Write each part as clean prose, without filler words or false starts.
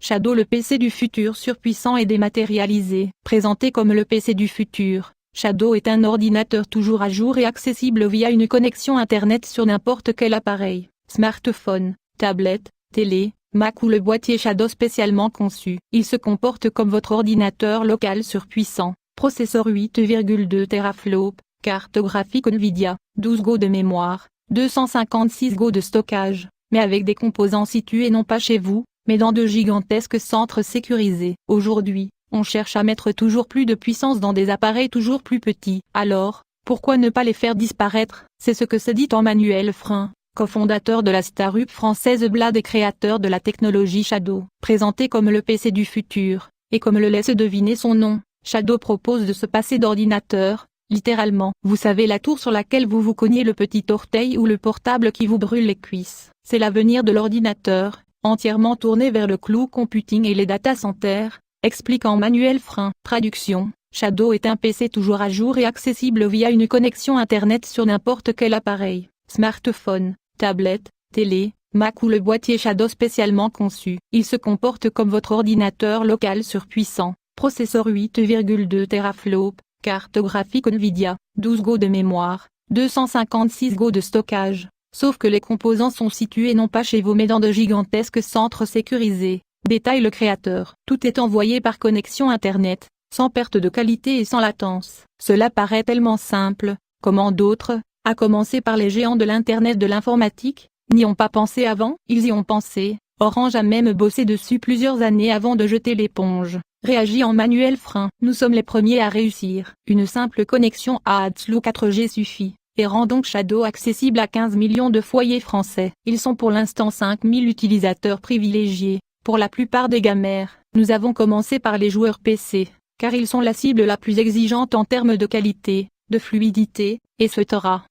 Shadow, le PC du futur surpuissant et dématérialisé. Présenté comme le PC du futur, Shadow est un ordinateur toujours à jour et accessible via une connexion Internet sur n'importe quel appareil, smartphone, tablette, télé, Mac ou le boîtier Shadow spécialement conçu. Il se comporte comme votre ordinateur local surpuissant. Processeur 8,2 teraflops, carte graphique Nvidia, 12 Go de mémoire, 256 Go de stockage, mais avec des composants situés non pas chez vous, mais dans de gigantesques centres sécurisés. Aujourd'hui, on cherche à mettre toujours plus de puissance dans des appareils toujours plus petits. Alors, pourquoi ne pas les faire disparaître? C'est ce que se dit Emmanuel Frein, cofondateur de la start-up française Blade et créateur de la technologie Shadow. Présenté comme le PC du futur, et comme le laisse deviner son nom, Shadow propose de se passer d'ordinateur, littéralement. Vous savez, la tour sur laquelle vous vous cognez le petit orteil ou le portable qui vous brûle les cuisses. C'est l'avenir de l'ordinateur, entièrement tourné vers le cloud computing et les data centers, explique Emmanuel Frein. Traduction: Shadow est un PC toujours à jour et accessible via une connexion Internet sur n'importe quel appareil, smartphone, tablette, télé, Mac ou le boîtier Shadow spécialement conçu. Il se comporte comme votre ordinateur local surpuissant. Processeur 8,2 teraflops, carte graphique Nvidia, 12 Go de mémoire, 256 Go de stockage. Sauf que les composants sont situés non pas chez vous mais dans de gigantesques centres sécurisés, détaille le créateur. Tout est envoyé par connexion Internet, sans perte de qualité et sans latence. Cela paraît tellement simple, comment d'autres, à commencer par les géants de l'Internet de l'informatique, n'y ont pas pensé avant? Ils y ont pensé, Orange a même bossé dessus plusieurs années avant de jeter l'éponge. Réagit Emmanuel Frein. Nous sommes les premiers à réussir. Une simple connexion à AdSlow 4G suffit, et rend donc Shadow accessible à 15 millions de foyers français. Ils sont pour l'instant 5000 utilisateurs privilégiés, pour la plupart des gamers. Nous avons commencé par les joueurs PC, car ils sont la cible la plus exigeante en termes de qualité, de fluidité, etc.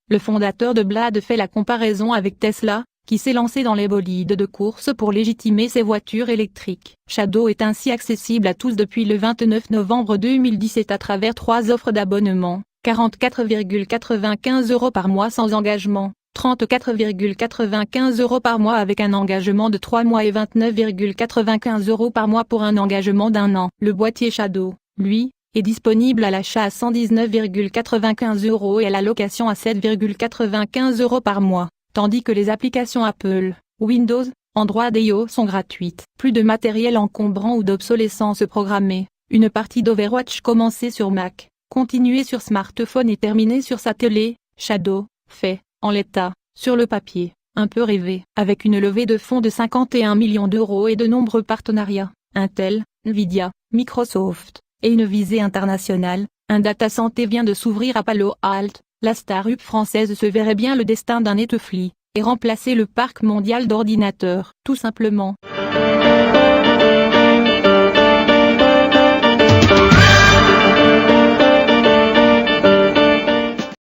Le fondateur de Blade fait la comparaison avec Tesla, qui s'est lancé dans les bolides de course pour légitimer ses voitures électriques. Shadow est ainsi accessible à tous depuis le 29 novembre 2017 à travers 3 offres d'abonnement, 44,95 € par mois sans engagement, 34,95 € par mois avec un engagement de 3 mois et 29,95 € par mois pour un engagement d'1 an. Le boîtier Shadow, lui, est disponible à l'achat à 119,95 € et à la location à 7,95 € par mois. Tandis que les applications Apple, Windows, Android et iOS sont gratuites. Plus de matériel encombrant ou d'obsolescence programmée. Une partie d'Overwatch commencée sur Mac, continuée sur smartphone et terminée sur sa télé. Shadow fait, en l'état, sur le papier, un peu rêver. Avec une levée de fonds de 51 millions d'euros et de nombreux partenariats, Intel, Nvidia, Microsoft, et une visée internationale, un data center vient de s'ouvrir à Palo Alto. La start-up française se verrait bien le destin d'un étofli, et remplacer le parc mondial d'ordinateurs, tout simplement.